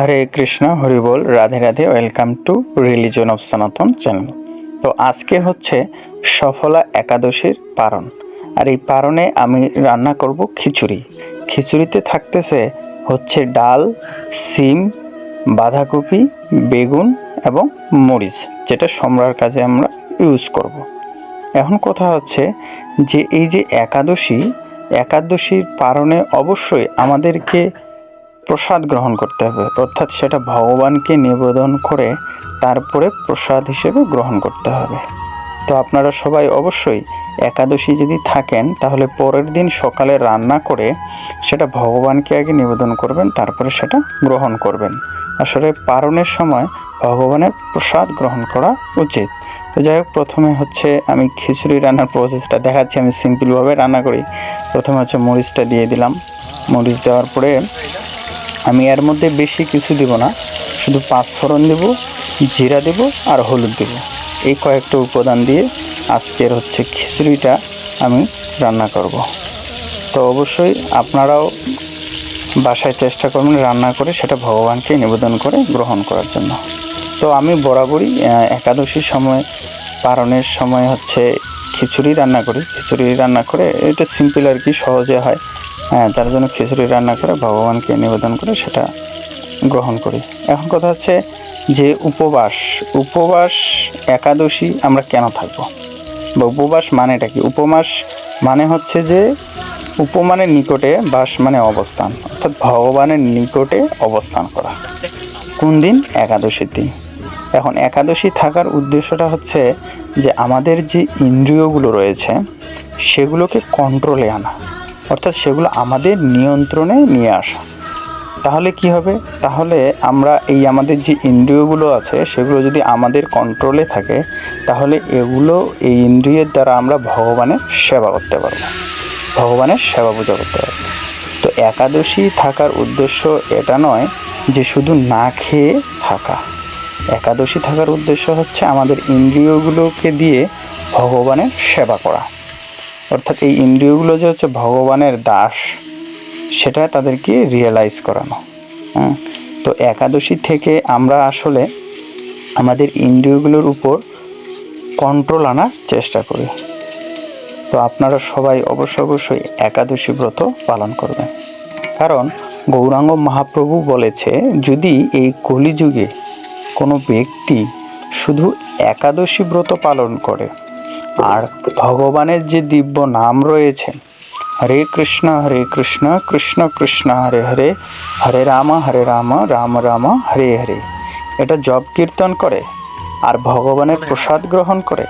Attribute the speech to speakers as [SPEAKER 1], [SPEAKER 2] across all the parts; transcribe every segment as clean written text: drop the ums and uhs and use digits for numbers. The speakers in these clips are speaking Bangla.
[SPEAKER 1] Hare Krishna, Hari ball, Radhe Radhe. Welcome to religion of সনাতন চ্যানেল। তো আজকে হচ্ছে সফলা একাদশীর পারণ, আর এই পারণে আমি রান্না করব খিচুড়ি। খিচুড়িতে থাকতেছে হচ্ছে ডাল, সিম, বাঁধাকপি, বেগুন এবং মরিচ, যেটা সম্রার কাজে আমরা ইউজ করব। এখন কথা হচ্ছে যে এই যে একাদশীর পারণে অবশ্যই আমাদেরকে প্রসাদ গ্রহণ করতে হবে, অর্থাৎ সেটা ভগবানকে নিবেদন করে তারপরে প্রসাদ হিসেবে গ্রহণ করতে হবে। তো আপনারা সবাই অবশ্যই একাদশী যদি থাকেন তাহলে পরের দিন সকালে রান্না করে সেটা ভগবানকে আগে নিবেদন করবেন, তারপরে সেটা গ্রহণ করবেন। আসলে পারণের সময় ভগবানের প্রসাদ গ্রহণ করা উচিত। তো যাই হোক, প্রথমে হচ্ছে আমি খিচুড়ি রান্নার প্রসেসটা দেখাচ্ছি। আমি সিম্পলভাবে রান্না করি। প্রথমে হচ্ছে মরিচটা দিয়ে দিলাম। মরিচ দেওয়ার পরে আমি এর মধ্যে বেশি কিছু দেব না, শুধু পাঁচফোড়ন দেব, জিরা দেব আর হলুদ দেব। এই কয়েকটা উপাদান দিয়ে আজকের হচ্ছে খিচুড়িটা আমি রান্না করব। তো অবশ্যই আপনারাও বাসায় চেষ্টা করবেন রান্না করে সেটা ভগবানকে নিবেদন করে গ্রহণ করার জন্য। তো আমি বরাবরই একাদশীর সময়, পারণের সময় হচ্ছে খিচুড়ি রান্না করি। খিচুড়ি রান্না করে এটা সিম্পল আর কি, সহজে হয়। তার জন্য খিচুড়ি রান্না করে ভগবানকে নিবেদন করে সেটা গ্রহণ করি। এখন কথা হচ্ছে যে উপবাস একাদশী আমরা কেন থাকবো, বা উপবাস মানেটা কি? উপবাস মানে হচ্ছে যে উপমানের নিকটে, বাস মানে অবস্থান, অর্থাৎ ভগবানের নিকটে অবস্থান করা। কোন দিন? একাদশীর দিন। এখন একাদশী থাকার উদ্দেশ্যটা হচ্ছে যে আমাদের যে ইন্দ্রিয়গুলো রয়েছে সেগুলোকে কন্ট্রোলে আনা, অর্থাৎ সেগুলো আমাদের নিয়ন্ত্রণে নিয়ে আসা। তাহলে কি হবে? তাহলে আমরা এই আমাদের যে ইন্দ্রিয়গুলো আছে সেগুলো যদি আমাদের কন্ট্রোলে থাকে তাহলে এই ইন্দ্রিয়ের দ্বারা আমরা ভগবানের সেবা করতে পারবো, ভগবানের সেবা পূজা করতে পারবো। তো একাদশী থাকার উদ্দেশ্য এটা নয় যে শুধু না খেয়ে থাকা। একাদশী থাকার উদ্দেশ্য হচ্ছে আমাদের ইন্দ্রিয়গুলোকে দিয়ে ভগবানের সেবা করা, অর্থাৎ এই ইন্দ্রিয়গুলো যে হচ্ছে ভগবানের দাস সেটা তাদেরকে রিয়েলাইজ করানো। তো একাদশী থেকে আমরা আসলে আমাদের ইন্দ্রিয়গুলোর উপর কন্ট্রোল আনার চেষ্টা করি। তো আপনারা সবাই অবশ্যই একাদশী ব্রত পালন করবেন, কারণ গৌরাঙ্গ মহাপ্রভু বলেছে যদি এই কলিযুগে কোনো ব্যক্তি শুধু একাদশী ব্রত পালন করে আর ভগবানের যে দিব্য নাম রয়েছে, হরে কৃষ্ণ কৃষ্ণ কৃষ্ণ হরে হরে, হরে রাম রাম রাম হরে হরে, এটা জপ কীর্তন করে আর ভগবানের প্রসাদ গ্রহণ করে,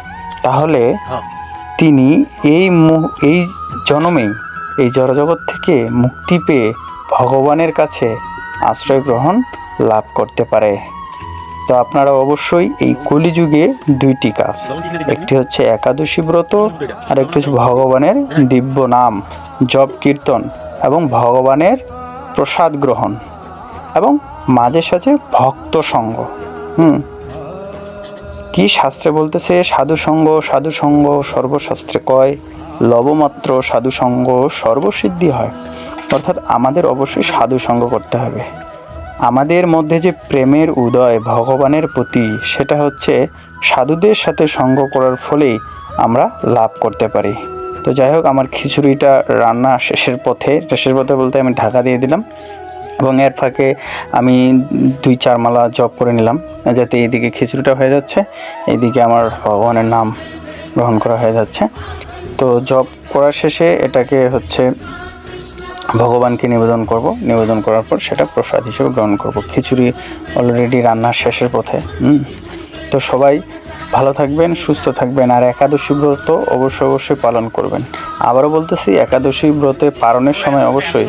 [SPEAKER 1] তাহলে তিনি এই জন্মেই এই জড়জগৎ থেকে মুক্তি পেয়ে ভগবানের কাছে আশ্রয় গ্রহণ লাভ করতে পারে। তো আপনারা অবশ্যই এই কলিযুগে দুইটি কাজ, একটি হচ্ছে একাদশী ব্রত আর একটি হচ্ছে ভগবানের দিব্য নাম জপ কীর্তন এবং ভগবানের প্রসাদ গ্রহণ এবং মাঝে সাঝে ভক্ত সঙ্গ। কি শাস্ত্রে বলতেছে? সাধু সঙ্গ সর্বশাস্ত্রে কয়, লবমাত্র সাধু সঙ্গ সর্বসিদ্ধি হয়। অর্থাৎ আমাদের অবশ্যই সাধু সঙ্গ করতে হবে। আমাদের মধ্যে যে প্রেমের উদয় ভগবানের প্রতি, সেটা হচ্ছে সাধুদের সাথে সঙ্গ করার ফলেই আমরা লাভ করতে পারি। তো যাই হোক, আমার খিচুড়িটা রান্না শেষের পথে বলতে আমি ঢাকা দিয়ে দিলাম এবং এর ফাঁকে আমি 2-4 মালা জপ করে নিলাম, যাতে এইদিকে খিচুড়িটা হয়ে যাচ্ছে, এইদিকে আমার ভগবানের নাম গ্রহণ করা হয়ে যাচ্ছে। তো জপ করার শেষে এটাকে হচ্ছে ভগবানকে নিবেদন করব, নিবেদন করার পর সেটা প্রসাদ হিসেবে গ্রহণ করব। খিচুড়ি অলরেডি রান্নার শেষের পথে। তো সবাই ভালো থাকবেন, সুস্থ থাকবেন, আর একাদশী ব্রত অবশ্যই পালন করবেন। আবারও বলতেছি, একাদশী ব্রতে পালনের সময় অবশ্যই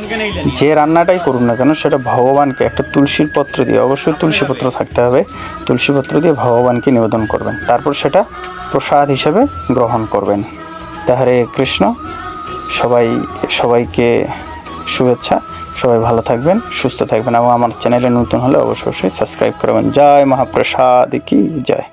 [SPEAKER 1] যে রান্নাটাই করুন না কেন সেটা ভগবানকে একটা তুলসীর পত্র দিয়ে, অবশ্যই তুলসী পত্র থাকতে হবে, তুলসী পত্র দিয়ে ভগবানকে নিবেদন করবেন, তারপর সেটা প্রসাদ হিসেবে গ্রহণ করবেন। হরে কৃষ্ণ। সবাইকে শুভেচ্ছা। সবাই ভালো থাকবেন, সুস্থ থাকবেন এবং আমার চ্যানেলে নতুন হলে অবশ্যই সাবস্ক্রাইব করবেন। জয় মহাপ্রসাদ কি জয়।